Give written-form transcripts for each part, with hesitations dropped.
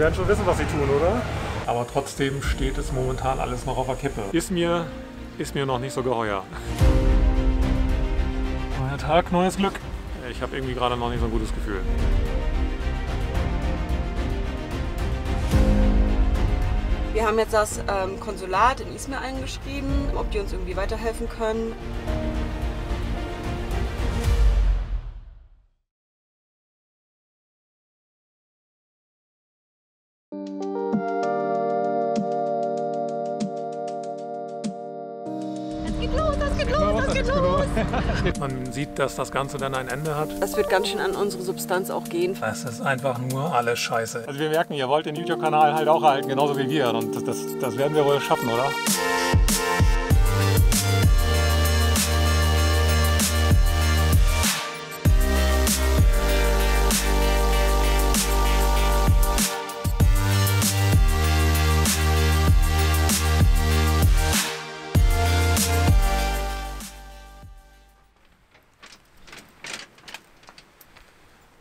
werden schon wissen, was sie tun, oder? Aber trotzdem steht es momentan alles noch auf der Kippe. Ist mir noch nicht so geheuer. Neuer Tag, neues Glück. Ich habe irgendwie gerade noch nicht so ein gutes Gefühl. Wir haben jetzt das Konsulat in Izmir eingeschrieben, ob die uns irgendwie weiterhelfen können. Das geht los! Man sieht, dass das Ganze dann ein Ende hat. Das wird ganz schön an unsere Substanz auch gehen. Das ist einfach nur alles Scheiße. Also wir merken, ihr wollt den YouTube-Kanal halt auch halten, genauso wie wir. Und das werden wir wohl schaffen, oder?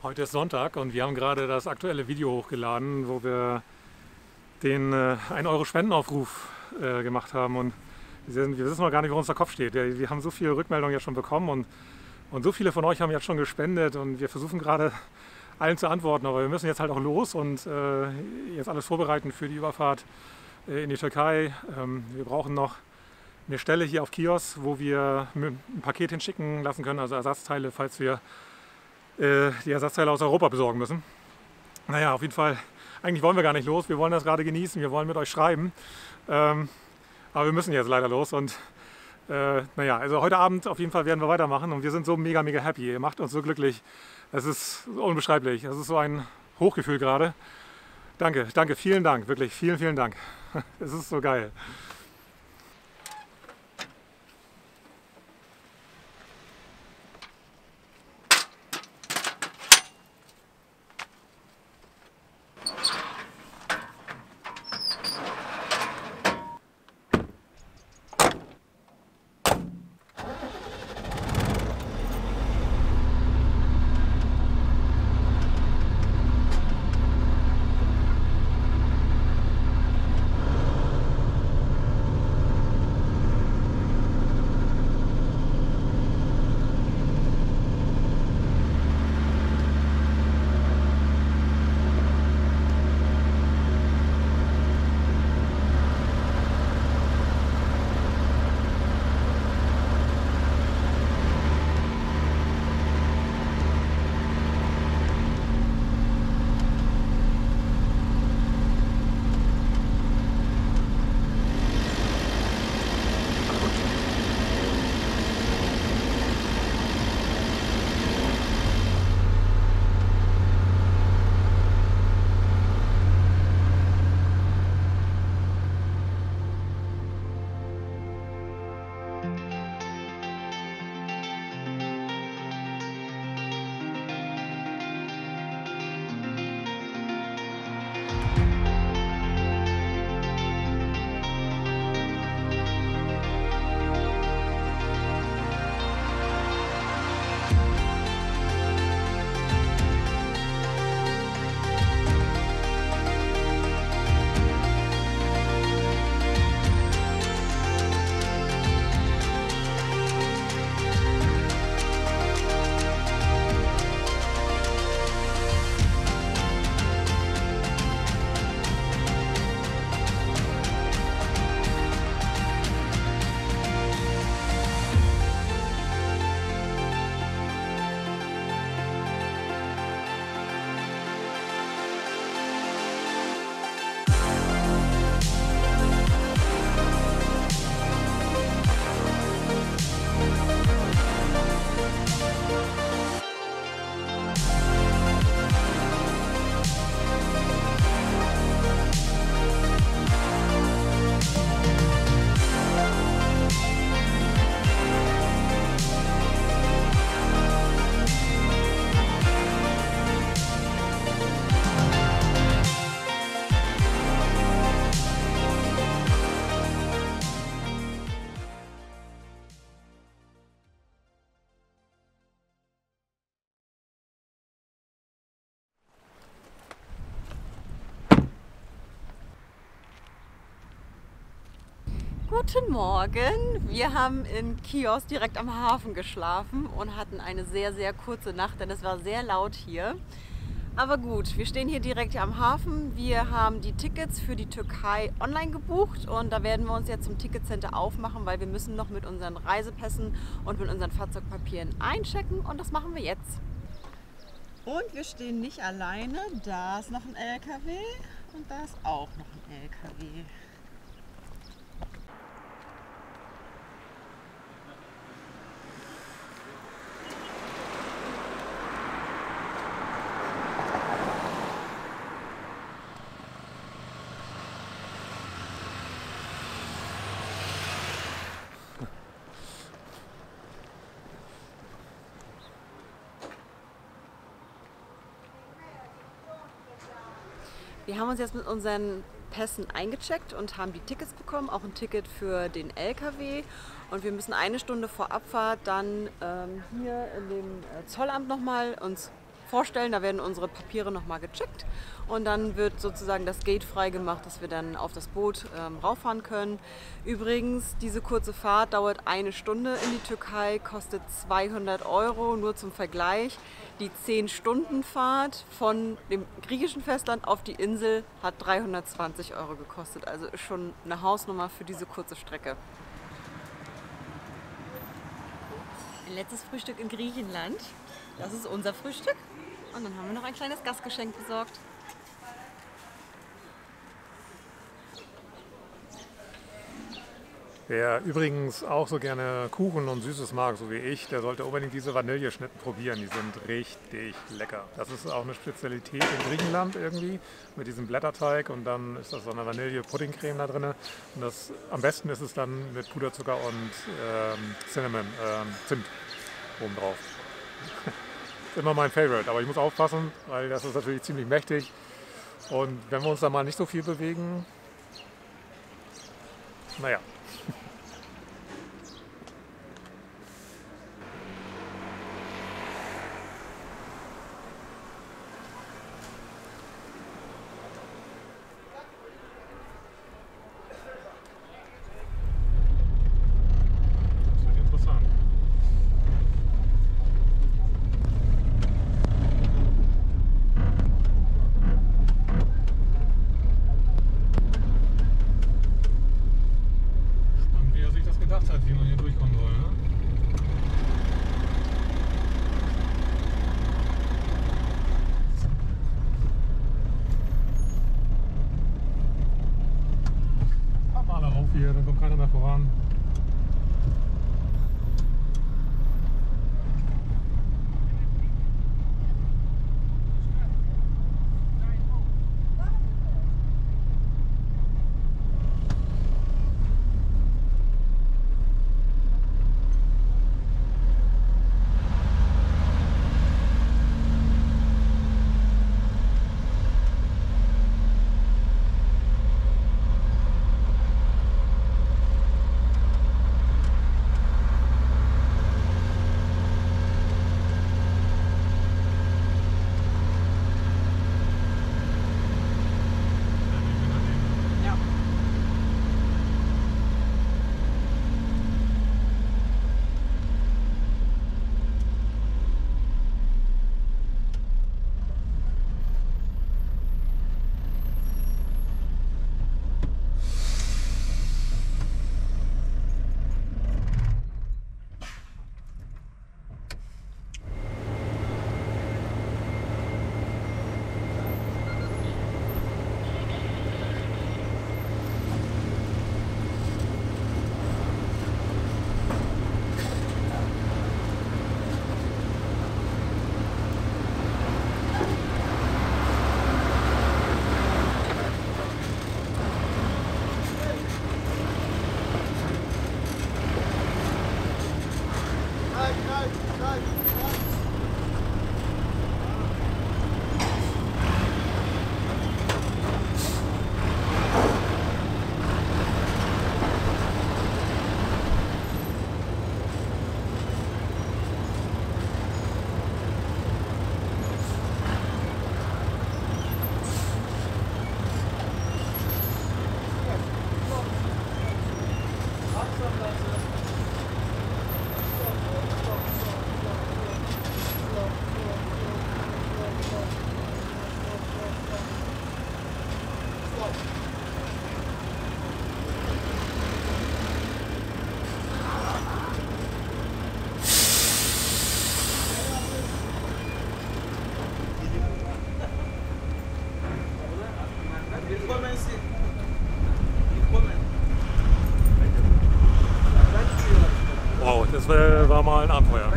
Heute ist Sonntag und wir haben gerade das aktuelle Video hochgeladen, wo wir den 1 Euro Spendenaufruf gemacht haben. Und wir wissen noch gar nicht, wo unser Kopf steht. Wir haben so viele Rückmeldungen jetzt schon bekommen und so viele von euch haben jetzt schon gespendet und wir versuchen gerade allen zu antworten. Aber wir müssen jetzt halt auch los und jetzt alles vorbereiten für die Überfahrt in die Türkei. Wir brauchen noch eine Stelle hier auf Kios, wo wir ein Paket hinschicken lassen können, also Ersatzteile, falls wir die Ersatzteile aus Europa besorgen müssen. Naja, auf jeden Fall, eigentlich wollen wir gar nicht los, wir wollen das gerade genießen, wir wollen mit euch schreiben, aber wir müssen jetzt leider los und naja, also heute Abend auf jeden Fall werden wir weitermachen und wir sind so mega happy, ihr macht uns so glücklich, es ist unbeschreiblich, es ist so ein Hochgefühl gerade. Danke, vielen Dank, wirklich vielen Dank, es ist so geil. Guten Morgen. Wir haben in Chios direkt am Hafen geschlafen und hatten eine sehr, sehr kurze Nacht, denn es war sehr laut hier. Aber gut, wir stehen hier direkt am Hafen. Wir haben die Tickets für die Türkei online gebucht und da werden wir uns jetzt zum Ticketcenter aufmachen, weil wir müssen noch mit unseren Reisepässen und mit unseren Fahrzeugpapieren einchecken und das machen wir jetzt. Und wir stehen nicht alleine. Da ist noch ein LKW und da ist auch noch ein LKW. Wir haben uns jetzt mit unseren Pässen eingecheckt und haben die Tickets bekommen, auch ein Ticket für den LKW. Und wir müssen eine Stunde vor Abfahrt dann hier in dem Zollamt nochmal uns vorstellen. Da werden unsere Papiere nochmal gecheckt und dann wird sozusagen das Gate freigemacht, dass wir dann auf das Boot rauffahren können. Übrigens, diese kurze Fahrt dauert eine Stunde in die Türkei, kostet 200 €, nur zum Vergleich. Die 10-Stunden-Fahrt von dem griechischen Festland auf die Insel hat 320 € gekostet. Also ist schon eine Hausnummer für diese kurze Strecke. Ein letztes Frühstück in Griechenland. Das ist unser Frühstück. Und dann haben wir noch ein kleines Gastgeschenk besorgt. Wer übrigens auch so gerne Kuchen und Süßes mag, so wie ich, der sollte unbedingt diese Vanilleschnitten probieren. Die sind richtig lecker. Das ist auch eine Spezialität in Griechenland irgendwie, mit diesem Blätterteig und dann ist das so eine Vanille-Puddingcreme da drin. Und das, am besten ist es dann mit Puderzucker und Cinnamon, Zimt obendrauf. Immer mein Favorite, aber ich muss aufpassen, weil das ist natürlich ziemlich mächtig. Und wenn wir uns da mal nicht so viel bewegen, naja. Wie man hier durchkommen soll, ne? Fahr mal rauf hier, dann kommt keiner mehr voran. Das war mal ein Abenteuer.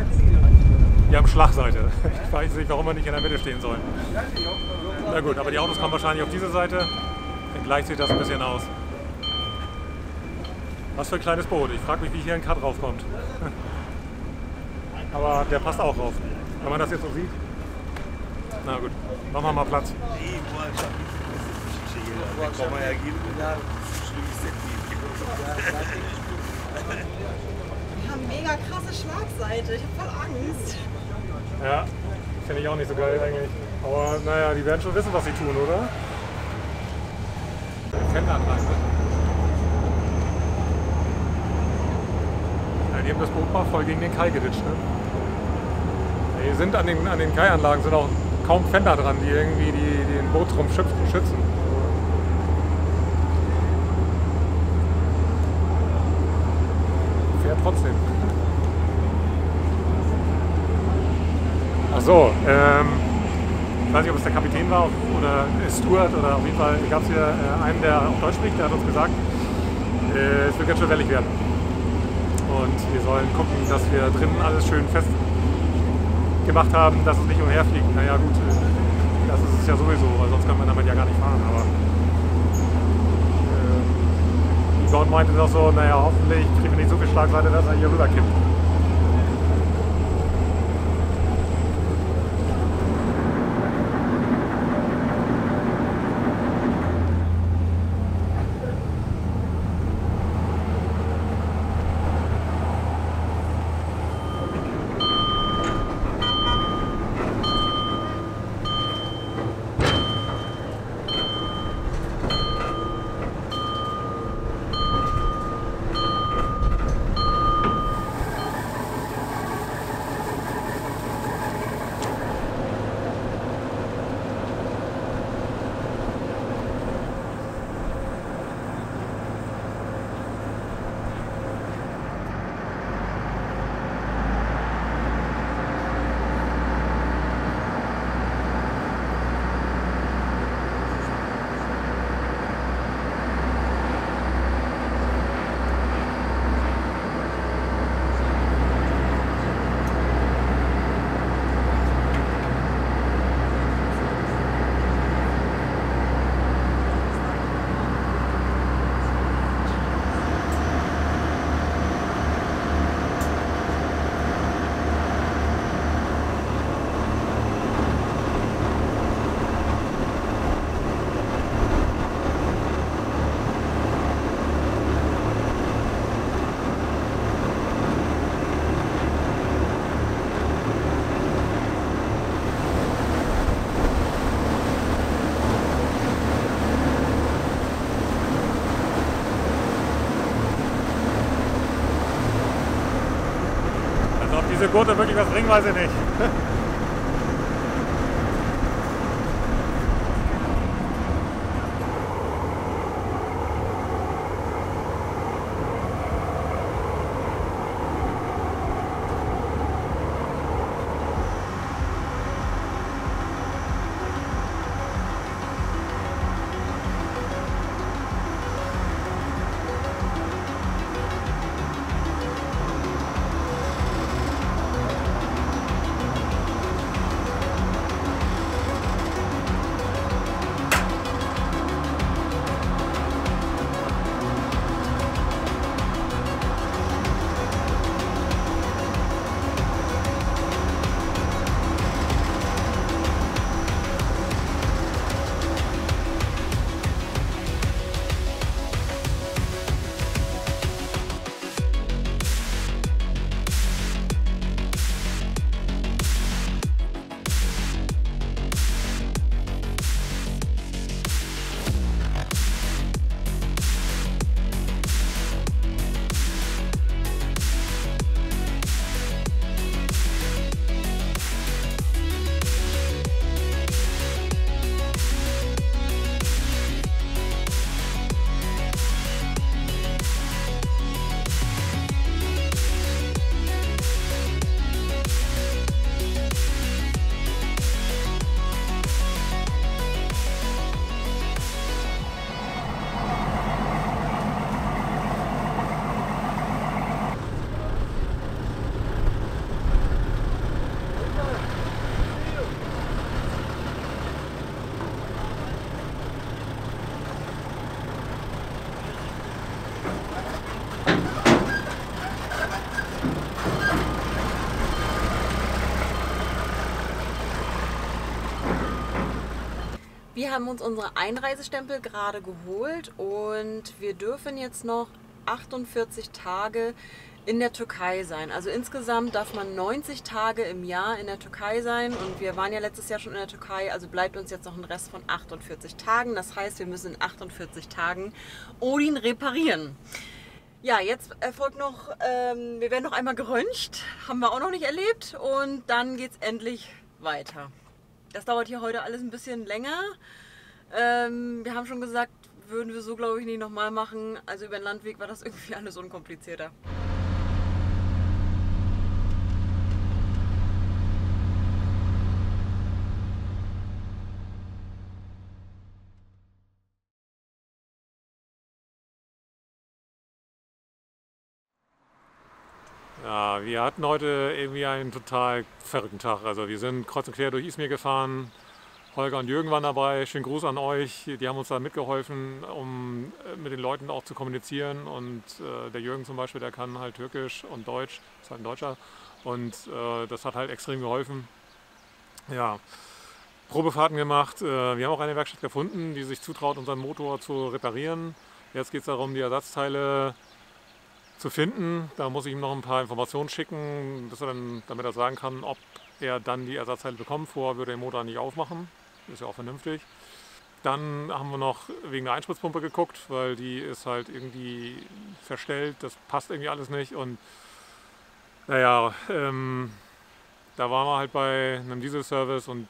Wir haben Schlagseite. Ich weiß nicht, warum wir nicht in der Mitte stehen sollen. Na gut, aber die Autos kommen wahrscheinlich auf diese Seite. Dann gleicht sich das ein bisschen aus. Was für ein kleines Boot. Ich frage mich, wie hier ein Cut raufkommt. Aber der passt auch rauf. Wenn man das jetzt so sieht. Na gut, machen wir mal Platz. Wir haben mega krasse Schlagseite. Ich habe voll Angst. Ja, finde ich auch nicht so geil eigentlich. Aber naja, die werden schon wissen, was sie tun, oder? Fender dran, ne? Ja, die haben das Boot mal voll gegen den Kai geditscht, ne? Die sind an den Kai-Anlagen sind auch kaum Fender dran, die irgendwie den Bootsrumpf schützen. Fährt trotzdem. Ach so, ich weiß nicht, ob es der Kapitän war oder Steward oder auf jeden Fall gab es hier einen, der auch Deutsch spricht, der hat uns gesagt, es wird ganz schön wellig werden. Und wir sollen gucken, dass wir drinnen alles schön fest gemacht haben, dass es nicht umherfliegt. Naja gut, das ist es ja sowieso, weil sonst kann man damit ja gar nicht fahren. Aber Yvonne meinte noch so, naja hoffentlich kriegen wir nicht so viel Schlagseite, dass er hier rüberkippt. Diese Gurte wirklich was bringen, weiß ich nicht. Wir haben uns unsere Einreisestempel gerade geholt und wir dürfen jetzt noch 48 Tage in der Türkei sein. Also insgesamt darf man 90 Tage im Jahr in der Türkei sein und wir waren ja letztes Jahr schon in der Türkei, also bleibt uns jetzt noch ein Rest von 48 Tagen. Das heißt, wir müssen in 48 Tagen Odin reparieren. Ja, jetzt erfolgt noch, wir werden noch einmal geröntgt, haben wir auch noch nicht erlebt und dann geht es endlich weiter. Das dauert hier heute alles ein bisschen länger. Wir haben schon gesagt, würden wir so glaube ich nicht nochmal machen. Also über den Landweg war das irgendwie alles unkomplizierter. Ja, wir hatten heute irgendwie einen total verrückten Tag. Also wir sind kreuz und quer durch Izmir gefahren. Holger und Jürgen waren dabei. Schönen Gruß an euch. Die haben uns da mitgeholfen, um mit den Leuten auch zu kommunizieren. Und der Jürgen zum Beispiel, der kann halt Türkisch und Deutsch, ist halt ein Deutscher. Und das hat halt extrem geholfen. Ja, Probefahrten gemacht. Wir haben auch eine Werkstatt gefunden, die sich zutraut, unseren Motor zu reparieren. Jetzt geht es darum, die Ersatzteile zu finden. Da muss ich ihm noch ein paar Informationen schicken, damit er sagen kann, ob er dann die Ersatzteile bekommt. Vorher würde er den Motor nicht aufmachen. Ist ja auch vernünftig. Dann haben wir noch wegen der Einspritzpumpe geguckt, weil die ist halt irgendwie verstellt. Das passt irgendwie alles nicht. Und naja, da waren wir halt bei einem Dieselservice und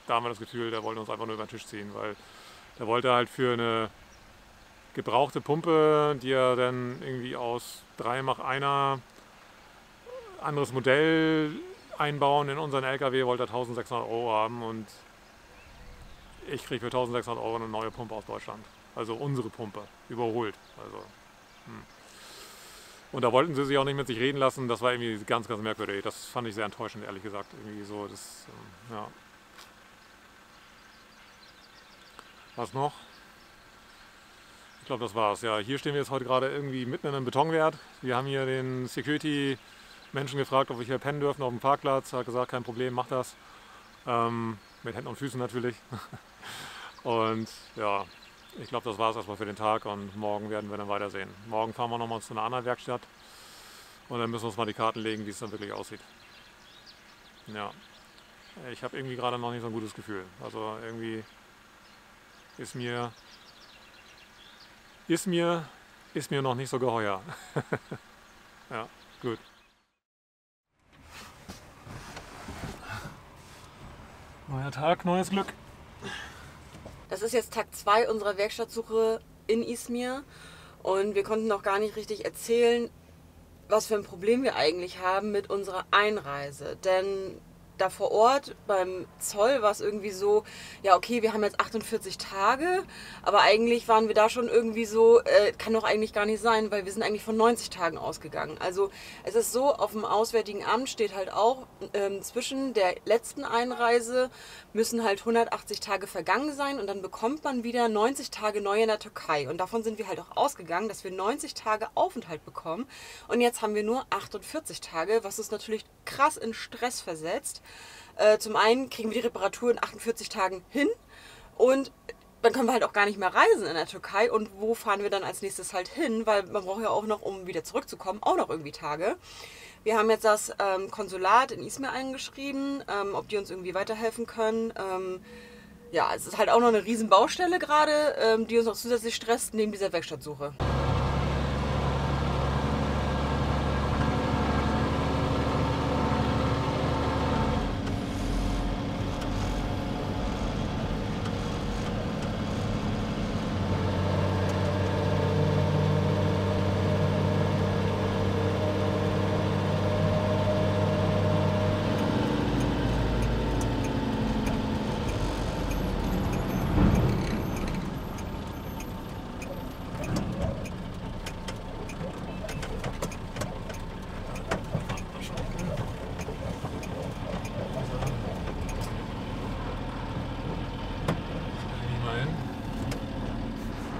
da haben wir das Gefühl, der wollte uns einfach nur über den Tisch ziehen, weil der wollte halt für eine gebrauchte Pumpe, die er dann irgendwie aus 3x1er anderes Modell einbauen in unseren LKW, wollte er 1600 € haben und ich kriege für 1600 € eine neue Pumpe aus Deutschland. Also unsere Pumpe, überholt. Also, Und da wollten sie sich auch nicht mit sich reden lassen, das war irgendwie ganz, ganz merkwürdig. Das fand ich sehr enttäuschend, ehrlich gesagt. Irgendwie so, ja. Was noch? Ich glaube, das war's. Ja, hier stehen wir jetzt heute gerade irgendwie mitten in einem Betonwert. Wir haben hier den Security-Menschen gefragt, ob wir hier pennen dürfen auf dem Parkplatz. Er hat gesagt, kein Problem, mach das. Mit Händen und Füßen natürlich. Und ja, ich glaube, das war's erstmal für den Tag und morgen werden wir dann weitersehen. Morgen fahren wir nochmal zu einer anderen Werkstatt und dann müssen wir uns mal die Karten legen, wie es dann wirklich aussieht. Ja, ich habe irgendwie gerade noch nicht so ein gutes Gefühl. Also irgendwie ist mir noch nicht so geheuer. Ja, gut. Neuer Tag, neues Glück. Das ist jetzt Tag 2 unserer Werkstattsuche in Izmir und wir konnten noch gar nicht richtig erzählen, was für ein Problem wir eigentlich haben mit unserer Einreise. Denn da vor Ort beim Zoll war es irgendwie so, ja okay, wir haben jetzt 48 Tage, aber eigentlich waren wir da schon irgendwie so, kann doch eigentlich gar nicht sein, weil wir sind eigentlich von 90 Tagen ausgegangen. Also es ist so, auf dem Auswärtigen Amt steht halt auch, zwischen der letzten Einreise müssen halt 180 Tage vergangen sein und dann bekommt man wieder 90 Tage neu in der Türkei. Und davon sind wir halt auch ausgegangen, dass wir 90 Tage Aufenthalt bekommen. Und jetzt haben wir nur 48 Tage, was uns natürlich krass in Stress versetzt. Zum einen kriegen wir die Reparatur in 48 Tagen hin und dann können wir halt auch gar nicht mehr reisen in der Türkei. Und wo fahren wir dann als nächstes halt hin? Weil man braucht ja auch noch, um wieder zurückzukommen, auch noch irgendwie Tage. Wir haben jetzt das Konsulat in Izmir eingeschrieben, ob die uns irgendwie weiterhelfen können. Ja, es ist halt auch noch eine riesen Baustelle gerade, die uns noch zusätzlich stresst neben dieser Werkstattsuche.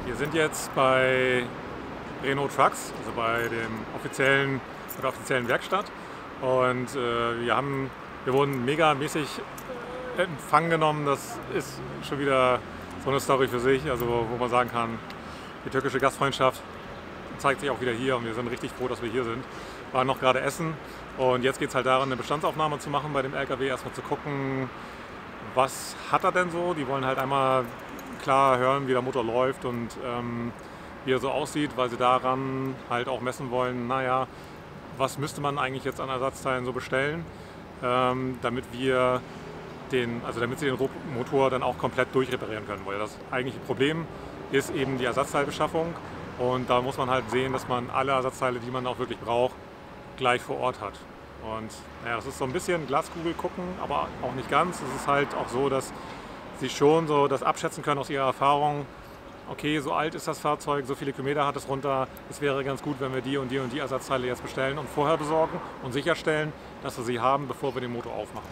Wir sind jetzt bei Renault Trucks, also bei der offiziellen Werkstatt. Und wir wurden megamäßig Empfang genommen. Das ist schon wieder so eine Story für sich, also wo man sagen kann, die türkische Gastfreundschaft zeigt sich auch wieder hier und wir sind richtig froh, dass wir hier sind. Wir waren noch gerade essen und jetzt geht es halt daran, eine Bestandsaufnahme zu machen bei dem LKW, erstmal zu gucken, was hat er denn so. Die wollen halt einmal klar hören, wie der Motor läuft und wie er so aussieht, weil sie daran halt auch messen wollen, naja, was müsste man eigentlich jetzt an Ersatzteilen so bestellen, damit sie den Motor dann auch komplett durchreparieren können. Weil das eigentliche Problem ist eben die Ersatzteilbeschaffung und da muss man halt sehen, dass man alle Ersatzteile, die man auch wirklich braucht, gleich vor Ort hat. Und naja, das ist so ein bisschen Glaskugel gucken, aber auch nicht ganz. Es ist halt auch so, dass sie schon so das abschätzen können aus ihrer Erfahrung. Okay, so alt ist das Fahrzeug, so viele Kilometer hat es runter. Es wäre ganz gut, wenn wir die und die und die Ersatzteile jetzt bestellen und vorher besorgen und sicherstellen, dass wir sie haben, bevor wir den Motor aufmachen.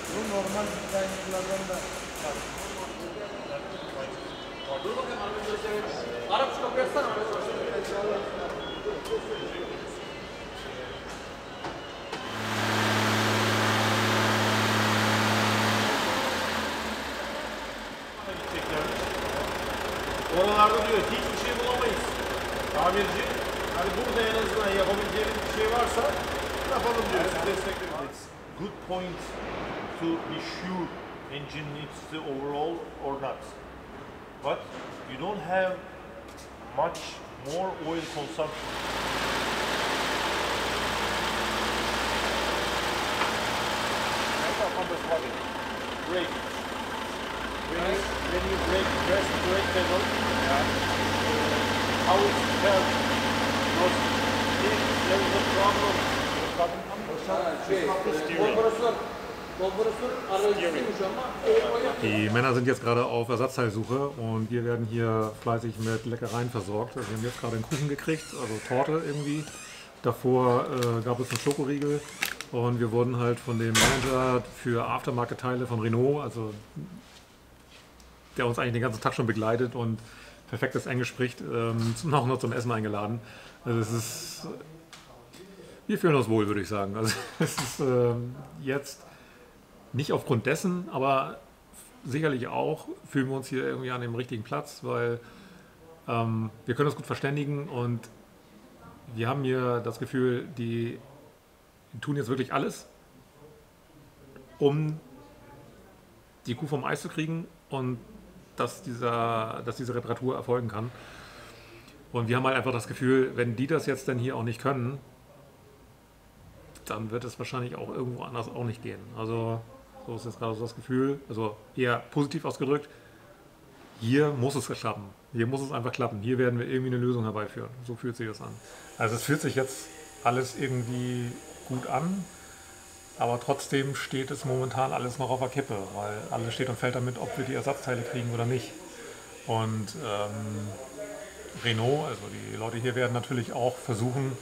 Bu normal kaynaklardan da. Dur bakayım Arap şu kapıyı açsana. Oralarda diyor hiçbir şey bulamayız. Tamirci, hani burada en azından yapabileceğimiz bir şey varsa yapalım diyor. Siz destekleyin. It's good point to be sure engine needs the overhaul or not. But you don't have much more oil consumption. Brake. When you press the brake pedal, how it helps. If there is a problem, Die Männer sind jetzt gerade auf Ersatzteilsuche und wir werden hier fleißig mit Leckereien versorgt. Wir haben jetzt gerade einen Kuchen gekriegt, also Torte irgendwie. Davor gab es einen Schokoriegel und wir wurden halt von dem Manager für Aftermarket-Teile von Renault, also der uns eigentlich den ganzen Tag schon begleitet und perfektes Englisch spricht, noch zum Essen eingeladen. Also es ist, wir fühlen uns wohl, würde ich sagen. Also es ist jetzt nicht aufgrund dessen, aber sicherlich auch fühlen wir uns hier irgendwie an dem richtigen Platz, weil wir können uns gut verständigen und wir haben hier das Gefühl, die tun jetzt wirklich alles, um die Kuh vom Eis zu kriegen und dass diese Reparatur erfolgen kann. Und wir haben halt einfach das Gefühl, wenn die das jetzt dann hier auch nicht können, dann wird es wahrscheinlich auch irgendwo anders auch nicht gehen. Also so ist jetzt gerade so das Gefühl, also eher positiv ausgedrückt, hier muss es klappen. Hier muss es einfach klappen. Hier werden wir irgendwie eine Lösung herbeiführen. So fühlt sich das an. Also es fühlt sich jetzt alles irgendwie gut an, aber trotzdem steht es momentan alles noch auf der Kippe, weil alles steht und fällt damit, ob wir die Ersatzteile kriegen oder nicht. Und Renault, also die Leute hier werden natürlich auch versuchen,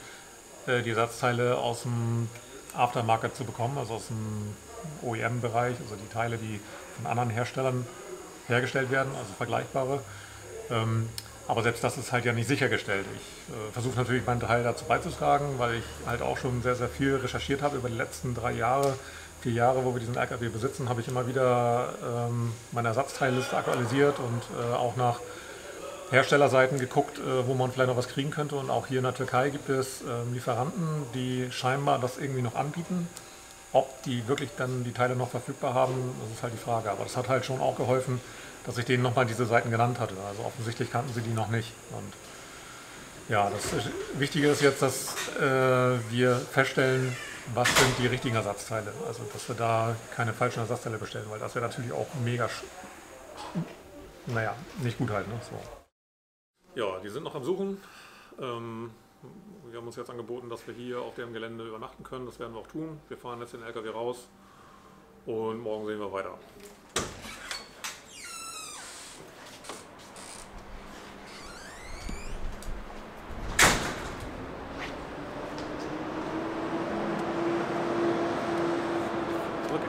die Ersatzteile aus dem Aftermarket zu bekommen, also aus dem OEM-Bereich, also die Teile, die von anderen Herstellern hergestellt werden, also vergleichbare. Aber selbst das ist halt ja nicht sichergestellt. Ich versuche natürlich meinen Teil dazu beizutragen, weil ich halt auch schon sehr, sehr viel recherchiert habe über die letzten 4 Jahre, wo wir diesen LKW besitzen, habe ich immer wieder meine Ersatzteilliste aktualisiert und auch nach Herstellerseiten geguckt, wo man vielleicht noch was kriegen könnte. Und auch hier in der Türkei gibt es Lieferanten, die scheinbar das irgendwie noch anbieten. Ob die wirklich dann die Teile noch verfügbar haben, das ist halt die Frage. Aber das hat halt schon auch geholfen, dass ich denen nochmal diese Seiten genannt hatte. Also offensichtlich kannten sie die noch nicht. Und ja, das Wichtige ist jetzt, dass wir feststellen, was sind die richtigen Ersatzteile. Also dass wir da keine falschen Ersatzteile bestellen, weil das wäre natürlich auch mega, naja, nicht gut halt. Ne? So. Ja, die sind noch am Suchen. Wir haben uns jetzt angeboten, dass wir hier auf dem Gelände übernachten können. Das werden wir auch tun. Wir fahren jetzt den LKW raus und morgen sehen wir weiter.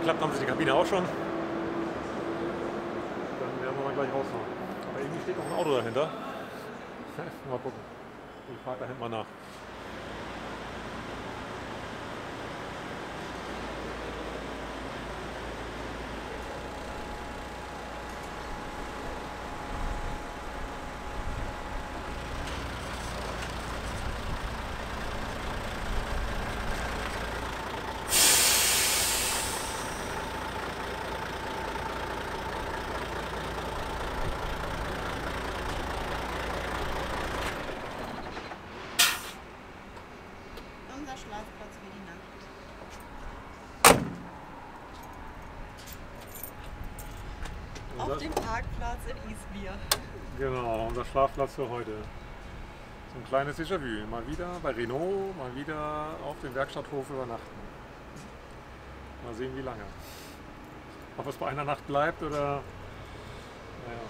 geklappt haben sie die Kabine auch schon. Dann werden wir mal gleich rausfahren. Aber irgendwie steht noch ein Auto dahinter. Mal gucken. Ich fahre da hinten mal nach. Unser Schlafplatz für die Nacht. Auf dem Parkplatz in Izmir. Genau, unser Schlafplatz für heute. So ein kleines Déjà-vu. Mal wieder bei Renault, mal wieder auf dem Werkstatthof übernachten. Mal sehen, wie lange. Ob es bei einer Nacht bleibt oder. Naja.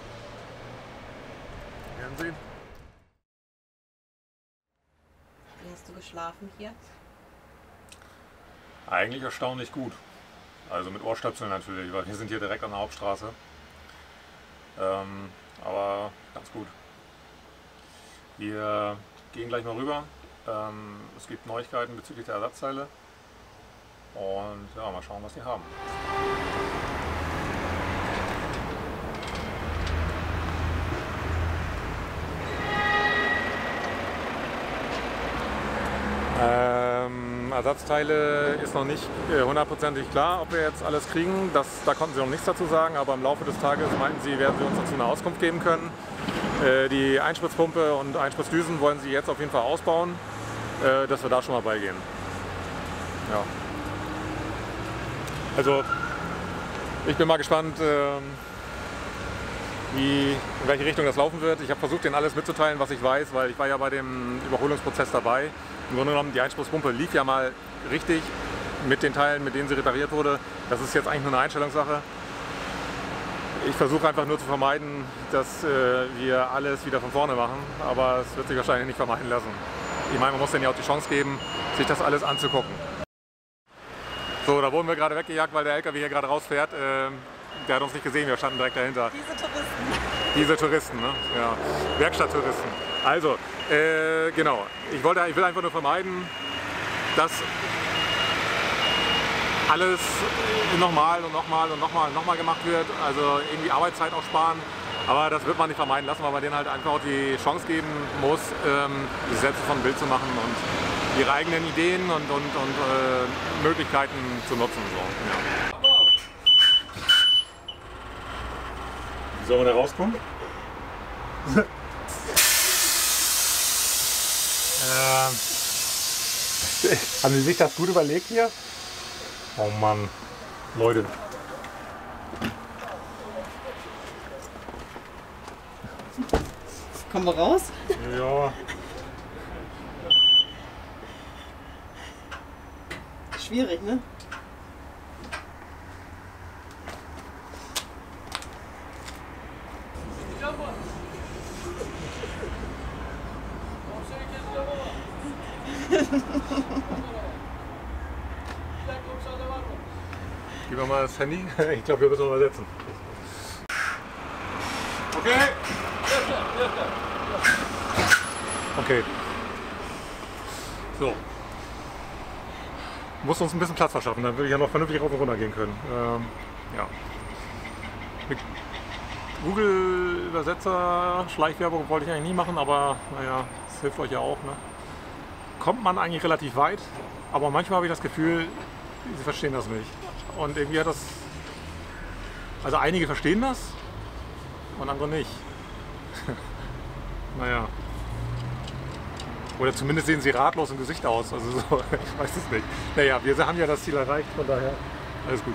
Wir werden sehen. Wie hast du geschlafen hier? Eigentlich erstaunlich gut. Also mit Ohrstöpseln natürlich, weil wir sind hier direkt an der Hauptstraße. Aber ganz gut. Wir gehen gleich mal rüber. Es gibt Neuigkeiten bezüglich der Ersatzteile. Und ja, mal schauen, was die haben. Ersatzteile ist noch nicht hundertprozentig klar, ob wir jetzt alles kriegen. Da konnten sie noch nichts dazu sagen, aber im Laufe des Tages meinten sie, werden sie uns dazu eine Auskunft geben können. Die Einspritspumpe und Einspritzdüsen wollen sie jetzt auf jeden Fall ausbauen, dass wir da schon mal beigehen. Ja. Also ich bin mal gespannt, in welche Richtung das laufen wird. Ich habe versucht, denen alles mitzuteilen, was ich weiß, weil ich war ja bei dem Überholungsprozess dabei. Im Grunde genommen, die Einspritspumpe lief ja mal richtig mit den Teilen, mit denen sie repariert wurde. Das ist jetzt eigentlich nur eine Einstellungssache. Ich versuche einfach nur zu vermeiden, dass wir alles wieder von vorne machen, aber es wird sich wahrscheinlich nicht vermeiden lassen. Ich meine, man muss denen ja auch die Chance geben, sich das alles anzugucken. So, da wurden wir gerade weggejagt, weil der LKW hier gerade rausfährt. Der hat uns nicht gesehen, wir standen direkt dahinter. Diese Touristen. Diese Touristen, ne? Ja. Werkstatttouristen. Also, genau. Ich will einfach nur vermeiden, dass alles nochmal gemacht wird. Also irgendwie Arbeitszeit auch sparen. Aber das wird man nicht vermeiden lassen, weil man denen halt einfach auch die Chance geben muss, sich selbst von Bild zu machen und ihre eigenen Ideen und Möglichkeiten zu nutzen. So. Ja. Wie soll man da rauskommen? Haben Sie sich das gut überlegt hier? Oh Mann, Leute. Kommen wir raus? Ja. Schwierig, ne? Gib mir mal das Handy. Ich glaube, wir müssen noch mal setzen. Okay. Okay. So. Muss uns ein bisschen Platz verschaffen, dann würde ich ja noch vernünftig rauf und runter gehen können. Ja. Mit Google-Übersetzer, Schleichwerbung wollte ich eigentlich nie machen, aber naja, das hilft euch ja auch. Ne? Kommt man eigentlich relativ weit, aber manchmal habe ich das Gefühl, sie verstehen das nicht. Und irgendwie hat das. Also einige verstehen das und andere nicht. Naja. Oder zumindest sehen sie ratlos im Gesicht aus. Also so, ich weiß es nicht. Naja, wir haben ja das Ziel erreicht, von daher alles gut.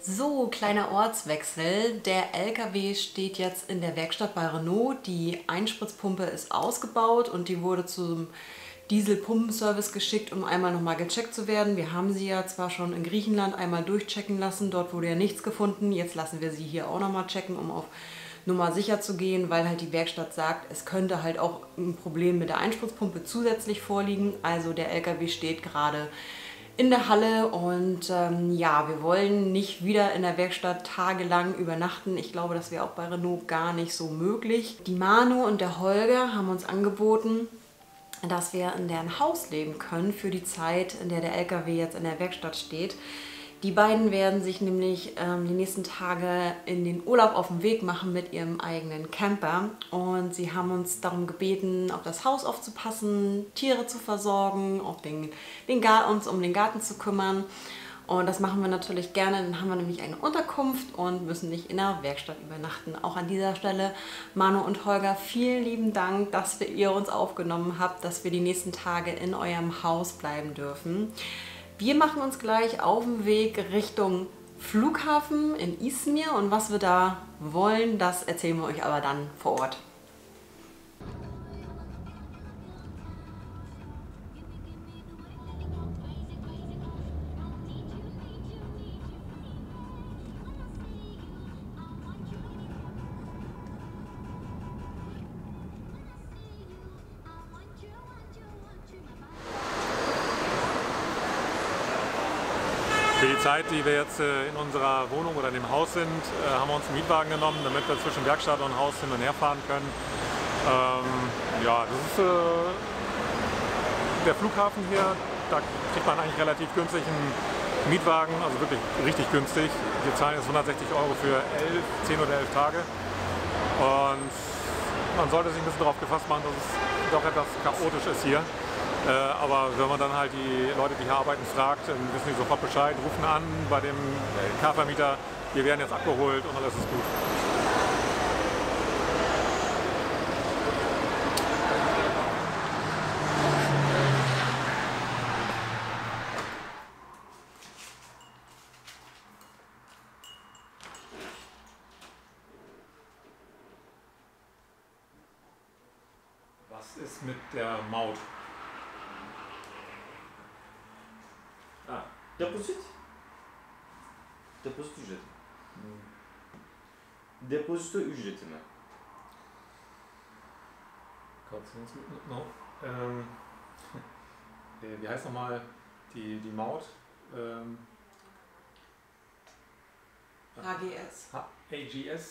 So, kleiner Ortswechsel. Der LKW steht jetzt in der Werkstatt bei Renault. Die Einspritzpumpe ist ausgebaut und die wurde zum Dieselpumpenservice geschickt, um einmal nochmal gecheckt zu werden. Wir haben sie ja zwar schon in Griechenland einmal durchchecken lassen, dort wurde ja nichts gefunden. Jetzt lassen wir sie hier auch nochmal checken, um auf Nummer sicher zu gehen, weil halt die Werkstatt sagt, es könnte halt auch ein Problem mit der Einspritzpumpe zusätzlich vorliegen. Also der LKW steht gerade in der Halle und ja, wir wollen nicht wieder in der Werkstatt tagelang übernachten. Ich glaube, das wäre auch bei Renault gar nicht so möglich. Die Manu und der Holger haben uns angeboten, dass wir in deren Haus leben können für die Zeit, in der der LKW jetzt in der Werkstatt steht. Die beiden werden sich nämlich die nächsten Tage in den Urlaub auf den Weg machen mit ihrem eigenen Camper. Und sie haben uns darum gebeten, auf das Haus aufzupassen, Tiere zu versorgen, auf uns um den Garten zu kümmern. Und das machen wir natürlich gerne. Dann haben wir nämlich eine Unterkunft und müssen nicht in der Werkstatt übernachten. Auch an dieser Stelle, Manu und Holger, vielen lieben Dank, dass ihr uns aufgenommen habt, dass wir die nächsten Tage in eurem Haus bleiben dürfen. Wir machen uns gleich auf den Weg Richtung Flughafen in Izmir und was wir da wollen, das erzählen wir euch aber dann vor Ort. Für die Zeit, die wir jetzt in unserer Wohnung oder in dem Haus sind, haben wir uns einen Mietwagen genommen, damit wir zwischen Werkstatt und Haus hin und her fahren können. Ja, das ist der Flughafen hier, da kriegt man eigentlich relativ günstig einen Mietwagen, also wirklich richtig günstig. Wir zahlen jetzt 160 € für 10 oder 11 Tage. Und man sollte sich ein bisschen darauf gefasst machen, dass es doch etwas chaotisch ist hier. Aber wenn man dann halt die Leute, die hier arbeiten, fragt, dann wissen die sofort Bescheid, rufen an bei dem Car-Vermieter, wir werden jetzt abgeholt und alles ist gut. Was ist mit der Maut? Depozit? Depozit ücreti. Depozito ücreti mi? No. Wie heißt nochmal die Maut? HGS. AGS?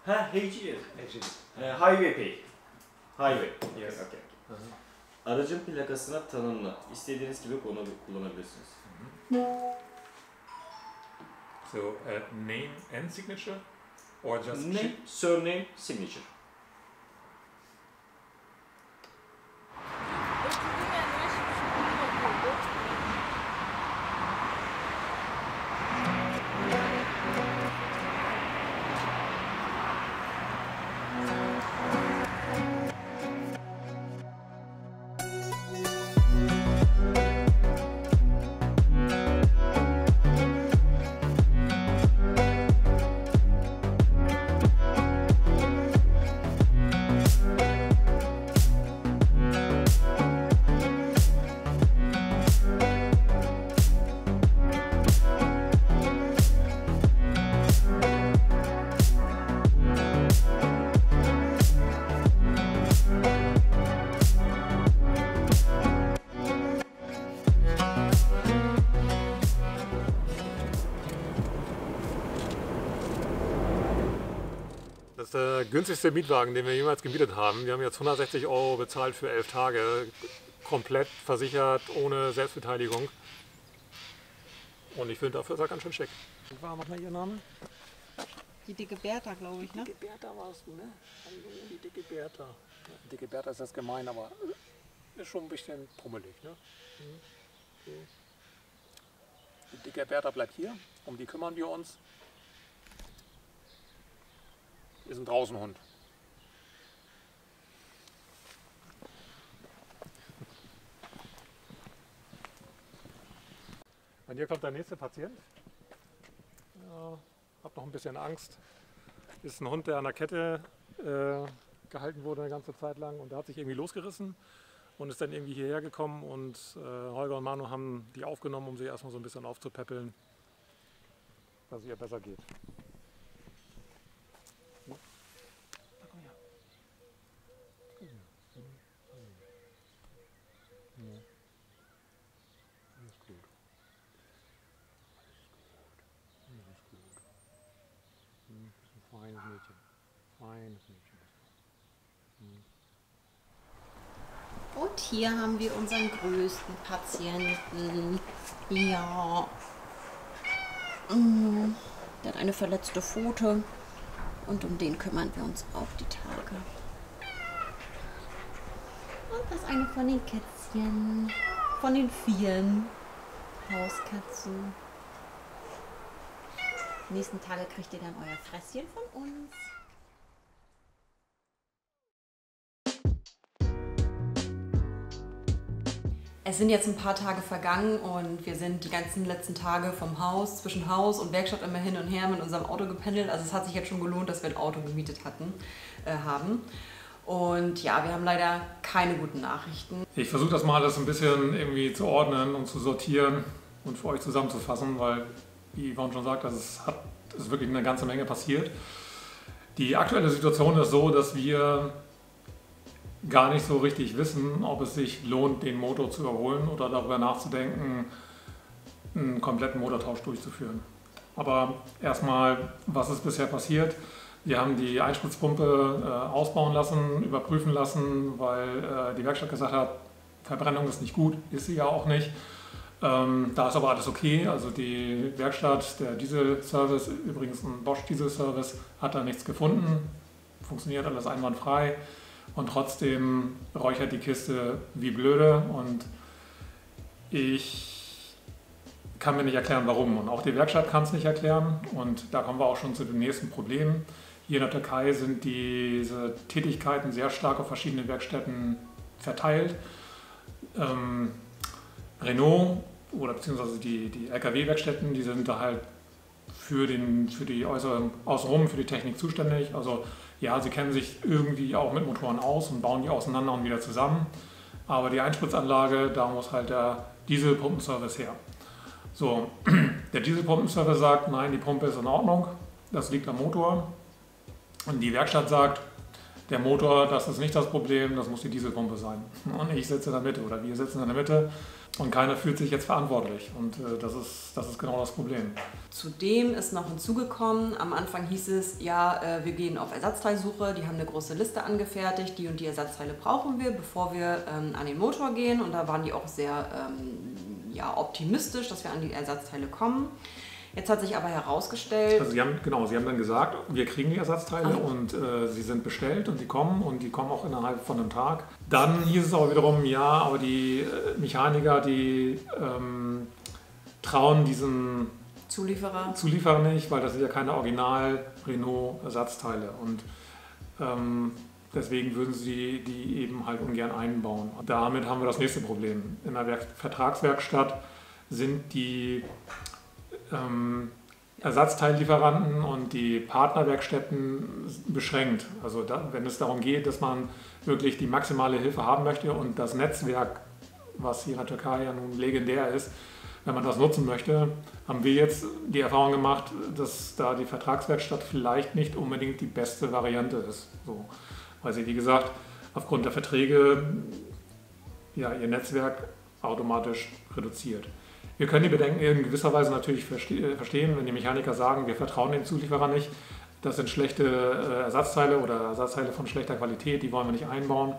Ha, HGS. AGS. Highway pay. Highway. Yes. Okay. Aracın plakasına tanımla. İstediğiniz gibi kullanabilirsiniz. So, name and signature? Or just Name, surname, signature. Das ist der günstigste Mietwagen, den wir jemals gemietet haben. Wir haben jetzt 160 € bezahlt für 11 Tage, komplett versichert, ohne Selbstbeteiligung. Und ich finde, dafür ist er ganz schön schick. Was war nochmal Ihr Name? Die dicke Bertha, glaube ich, ne? Dicke Bertha warst du, ne? Hallo, die dicke Bertha. Ja, dicke Bertha ist das gemein, aber ist schon ein bisschen pummelig, ne? Okay. Die dicke Bertha bleibt hier, um die kümmern wir uns. Ist ein Draußenhund. Und hier kommt der nächste Patient. Ja, hab noch ein bisschen Angst. Ist ein Hund, der an der Kette gehalten wurde eine ganze Zeit lang und der hat sich irgendwie losgerissen und ist dann irgendwie hierher gekommen und Holger und Manu haben die aufgenommen, um sie erstmal so ein bisschen aufzupäppeln, dass es ihr besser geht. Ja. Komm her. Komm her. Ja. Alles gut. Alles gut. Das ist ein feines Mädchen. Feines Mädchen. Und hier haben wir unseren größten Patienten. Ja. Der hat eine verletzte Pfote und um den kümmern wir uns auch die Tage. Und das ist eine von den Kätzchen. Von den vielen Hauskatzen. Die nächsten Tage kriegt ihr dann euer Fresschen von uns. Es sind jetzt ein paar Tage vergangen und wir sind die ganzen letzten Tage vom Haus, zwischen Haus und Werkstatt immer hin und her mit unserem Auto gependelt. Also es hat sich jetzt schon gelohnt, dass wir ein Auto gemietet haben. Und ja, wir haben leider keine guten Nachrichten. Ich versuche das mal alles ein bisschen irgendwie zu ordnen und zu sortieren und für euch zusammenzufassen, weil, wie Yvonne schon sagt, es ist wirklich eine ganze Menge passiert. Die aktuelle Situation ist so, dass wir gar nicht so richtig wissen, ob es sich lohnt, den Motor zu überholen oder darüber nachzudenken, einen kompletten Motortausch durchzuführen. Aber erstmal, was ist bisher passiert? Wir haben die Einspritzpumpe ausbauen lassen, überprüfen lassen, weil die Werkstatt gesagt hat, Verbrennung ist nicht gut, ist sie ja auch nicht. Da ist aber alles okay, also die Werkstatt, der Dieselservice, übrigens ein Bosch Dieselservice, hat da nichts gefunden, funktioniert alles einwandfrei. Und trotzdem räuchert die Kiste wie blöde und ich kann mir nicht erklären, warum. Und auch die Werkstatt kann es nicht erklären und da kommen wir auch schon zu dem nächsten Problem. Hier in der Türkei sind diese Tätigkeiten sehr stark auf verschiedene Werkstätten verteilt. Renault oder beziehungsweise die LKW-Werkstätten, die sind da halt für die außenrum, für die Technik zuständig. Also ja, sie kennen sich irgendwie auch mit Motoren aus und bauen die auseinander und wieder zusammen. Aber die Einspritzanlage, da muss halt der Dieselpumpenservice her. So, der Dieselpumpenservice sagt, nein, die Pumpe ist in Ordnung, das liegt am Motor. Und die Werkstatt sagt, der Motor, das ist nicht das Problem, das muss die Dieselpumpe sein. Und ich sitze in der Mitte oder wir sitzen in der Mitte und keiner fühlt sich jetzt verantwortlich. Und das ist genau das Problem. Zudem ist noch hinzugekommen, am Anfang hieß es, ja, wir gehen auf Ersatzteilsuche, die haben eine große Liste angefertigt, die und die Ersatzteile brauchen wir, bevor wir an den Motor gehen. Und da waren die auch sehr optimistisch, dass wir an die Ersatzteile kommen. Jetzt hat sich aber herausgestellt... Also sie haben dann gesagt, wir kriegen die Ersatzteile und sie sind bestellt und die kommen auch innerhalb von einem Tag. Dann hieß es aber wiederum, ja, aber die Mechaniker, die trauen diesen Zulieferer nicht, weil das sind ja keine Original-Renault-Ersatzteile und deswegen würden sie die eben halt ungern einbauen. Und damit haben wir das nächste Problem. In der Vertragswerkstatt sind die Ersatzteillieferanten und die Partnerwerkstätten beschränkt. Also wenn es darum geht, dass man wirklich die maximale Hilfe haben möchte und das Netzwerk, was hier in der Türkei ja nun legendär ist, wenn man das nutzen möchte, haben wir jetzt die Erfahrung gemacht, dass da die Vertragswerkstatt vielleicht nicht unbedingt die beste Variante ist. So, weil sie, wie gesagt, aufgrund der Verträge ja, ihr Netzwerk automatisch reduziert. Wir können die Bedenken in gewisser Weise natürlich verstehen, wenn die Mechaniker sagen, wir vertrauen dem Zulieferer nicht, das sind schlechte Ersatzteile oder Ersatzteile von schlechter Qualität, die wollen wir nicht einbauen.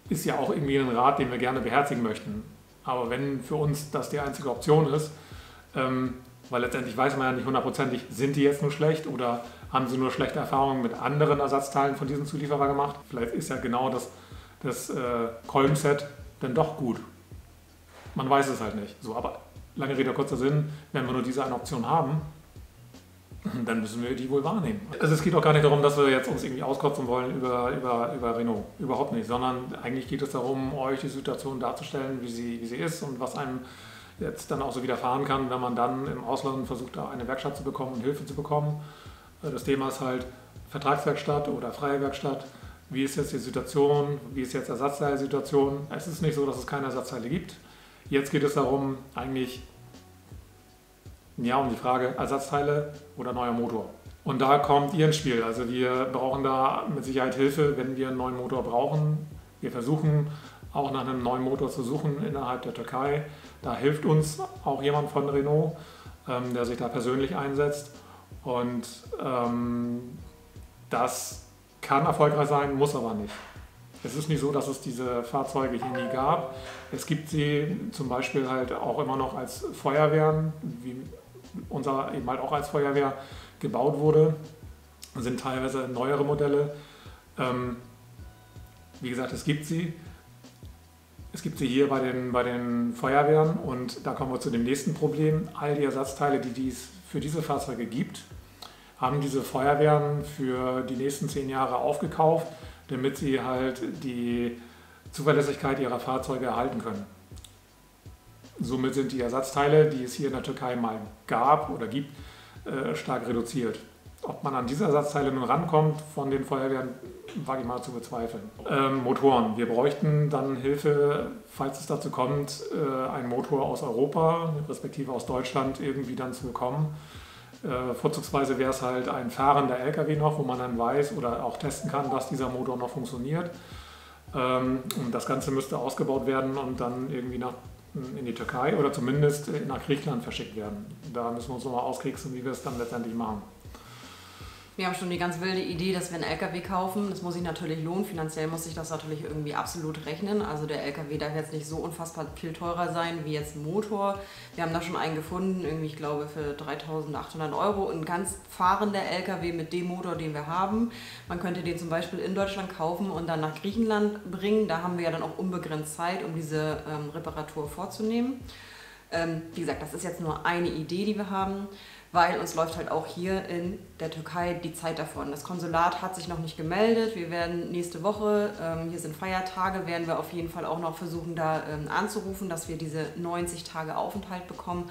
Ist ja auch irgendwie ein Rat, den wir gerne beherzigen möchten. Aber wenn für uns das die einzige Option ist, weil letztendlich weiß man ja nicht hundertprozentig, sind die jetzt nur schlecht oder haben sie nur schlechte Erfahrungen mit anderen Ersatzteilen von diesem Zulieferer gemacht. Vielleicht ist ja genau das Kolbenset dann doch gut. Man weiß es halt nicht. So, aber lange Rede, kurzer Sinn, wenn wir nur diese eine Option haben, dann müssen wir die wohl wahrnehmen. Also es geht auch gar nicht darum, dass wir jetzt uns irgendwie auskotzen wollen über Renault. Überhaupt nicht. Sondern eigentlich geht es darum, euch die Situation darzustellen, wie sie ist und was einem jetzt dann auch so wieder fahren kann, wenn man dann im Ausland versucht, da eine Werkstatt zu bekommen und Hilfe zu bekommen. Das Thema ist halt Vertragswerkstatt oder freie Werkstatt. Wie ist jetzt die Situation? Wie ist jetzt Ersatzteilsituation? Es ist nicht so, dass es keine Ersatzteile gibt. Jetzt geht es darum, eigentlich um die Frage Ersatzteile oder neuer Motor. Und da kommt ihr ins Spiel. Also wir brauchen da mit Sicherheit Hilfe, wenn wir einen neuen Motor brauchen. Wir versuchen auch nach einem neuen Motor zu suchen innerhalb der Türkei. Da hilft uns auch jemand von Renault, der sich da persönlich einsetzt. Und das kann erfolgreich sein, muss aber nicht. Es ist nicht so, dass es diese Fahrzeuge hier nie gab. Es gibt sie zum Beispiel halt auch immer noch als Feuerwehren, wie unser eben halt auch als Feuerwehr gebaut wurde. Das sind teilweise neuere Modelle. Wie gesagt, es gibt sie. Es gibt sie hier bei den Feuerwehren und da kommen wir zu dem nächsten Problem. All die Ersatzteile, die es für diese Fahrzeuge gibt, haben diese Feuerwehren für die nächsten 10 Jahre aufgekauft, damit sie halt die Zuverlässigkeit ihrer Fahrzeuge erhalten können. Somit sind die Ersatzteile, die es hier in der Türkei mal gab oder gibt, stark reduziert. Ob man an diese Ersatzteile nun rankommt von den Feuerwehren, wage ich mal zu bezweifeln. Motoren. Wir bräuchten dann Hilfe, falls es dazu kommt, einen Motor aus Europa, respektive aus Deutschland, irgendwie dann zu bekommen. Vorzugsweise wäre es halt ein fahrender LKW noch, wo man dann weiß oder auch testen kann, dass dieser Motor noch funktioniert. Und das Ganze müsste ausgebaut werden und dann irgendwie in die Türkei oder zumindest nach Griechenland verschickt werden. Da müssen wir uns nochmal auskriegen, wie wir es dann letztendlich machen. Wir haben schon die ganz wilde Idee, dass wir einen LKW kaufen. Das muss sich natürlich lohnen. Finanziell muss sich das natürlich irgendwie absolut rechnen. Also der LKW darf jetzt nicht so unfassbar viel teurer sein wie jetzt ein Motor. Wir haben da schon einen gefunden, irgendwie ich glaube für 3.800 €. Ein ganz fahrender LKW mit dem Motor, den wir haben. Man könnte den zum Beispiel in Deutschland kaufen und dann nach Griechenland bringen. Da haben wir ja dann auch unbegrenzt Zeit, um diese Reparatur vorzunehmen. Wie gesagt, das ist jetzt nur eine Idee, die wir haben, weil uns läuft halt auch hier in der Türkei die Zeit davon. Das Konsulat hat sich noch nicht gemeldet. Wir werden nächste Woche, hier sind Feiertage, werden wir auf jeden Fall auch noch versuchen, da anzurufen, dass wir diese 90 Tage Aufenthalt bekommen.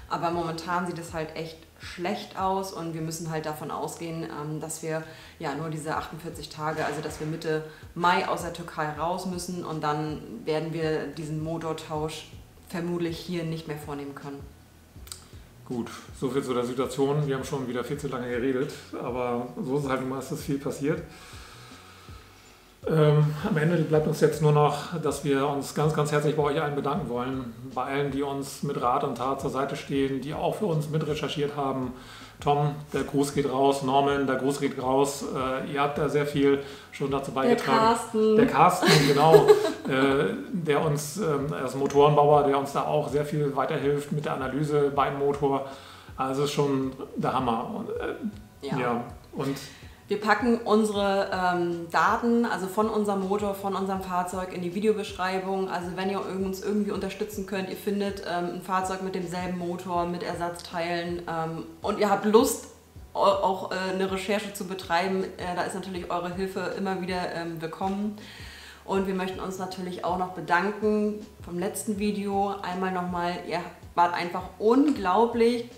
Aber momentan sieht es halt echt schlecht aus und wir müssen halt davon ausgehen, dass wir ja nur diese 48 Tage, also dass wir Mitte Mai aus der Türkei raus müssen und dann werden wir diesen Motortausch vermutlich hier nicht mehr vornehmen können. Gut, soviel zu der Situation. Wir haben schon wieder viel zu lange geredet, aber so ist es halt meistens viel passiert. Am Ende bleibt uns jetzt nur noch, dass wir uns ganz, ganz herzlich bei euch allen bedanken wollen. Bei allen, die uns mit Rat und Tat zur Seite stehen, die auch für uns mit recherchiert haben. Tom, der Gruß geht raus. Norman, der Gruß geht raus. Ihr habt da sehr viel schon dazu beigetragen. Der Carsten, genau. Der uns, er ist Motorenbauer, der uns da auch sehr viel weiterhilft mit der Analyse beim Motor. Also ist schon der Hammer. Und, und wir packen unsere Daten, also von unserem Motor, von unserem Fahrzeug in die Videobeschreibung. Also wenn ihr uns irgendwie unterstützen könnt, ihr findet ein Fahrzeug mit demselben Motor, mit Ersatzteilen und ihr habt Lust, auch eine Recherche zu betreiben, da ist natürlich eure Hilfe immer wieder willkommen. Und wir möchten uns natürlich auch noch bedanken vom letzten Video. Einmal nochmal, ihr wart einfach unglaublich.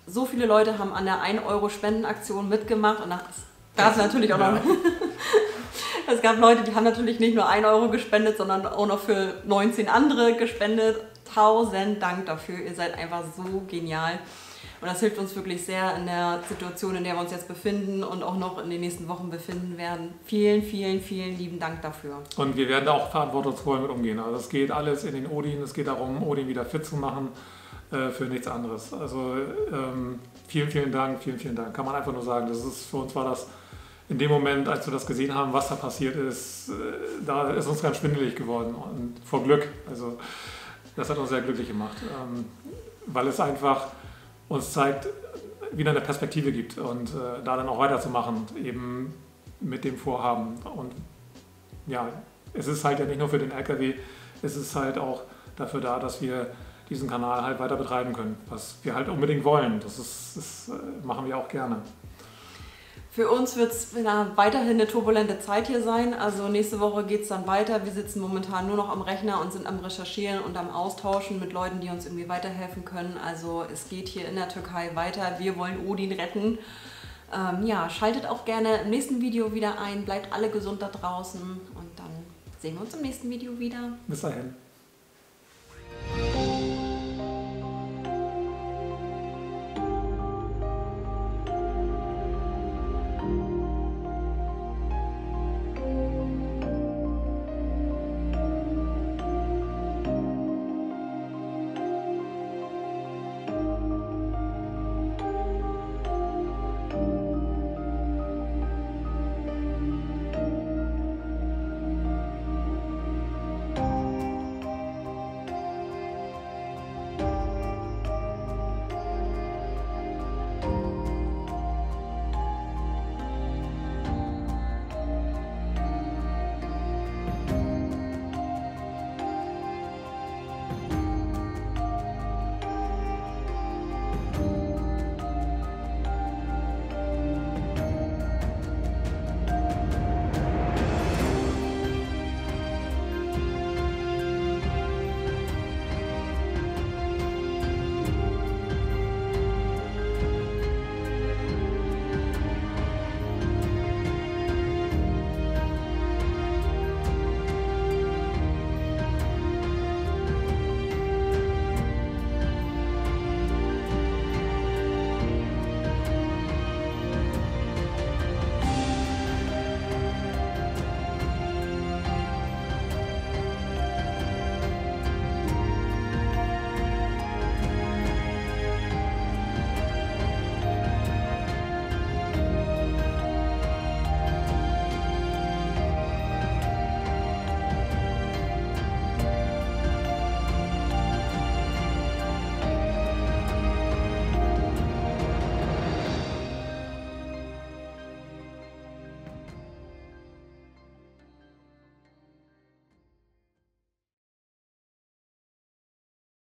So viele Leute haben an der 1 € Spendenaktion mitgemacht und das gab es natürlich auch noch. Es gab Leute, die haben natürlich nicht nur 1 € gespendet, sondern auch noch für 19 andere gespendet. 1000 Dank dafür, ihr seid einfach so genial. Und das hilft uns wirklich sehr in der Situation, in der wir uns jetzt befinden und auch noch in den nächsten Wochen befinden werden. Vielen, vielen, vielen lieben Dank dafür. Und wir werden da auch verantwortungsvoll mit umgehen. Also es geht alles in den Odin, es geht darum, Odin wieder fit zu machen für nichts anderes. Also vielen, vielen Dank, vielen, vielen Dank. Kann man einfach nur sagen, für uns war das in dem Moment, als wir das gesehen haben, was da passiert ist, da ist uns ganz schwindelig geworden und vor Glück. Also das hat uns sehr glücklich gemacht, weil es einfach uns zeigt, wieder eine Perspektive gibt und da dann auch weiterzumachen, eben mit dem Vorhaben. Und ja, es ist halt ja nicht nur für den LKW, es ist halt auch dafür da, dass wir diesen Kanal halt weiter betreiben können, was wir halt unbedingt wollen. Das machen wir auch gerne. Für uns wird es weiterhin eine turbulente Zeit hier sein. Also nächste Woche geht es dann weiter. Wir sitzen momentan nur noch am Rechner und sind am Recherchieren und am Austauschen mit Leuten, die uns irgendwie weiterhelfen können. Also es geht hier in der Türkei weiter. Wir wollen Odin retten. Ja, schaltet auch gerne im nächsten Video wieder ein. Bleibt alle gesund da draußen und dann sehen wir uns im nächsten Video wieder. Bis dahin.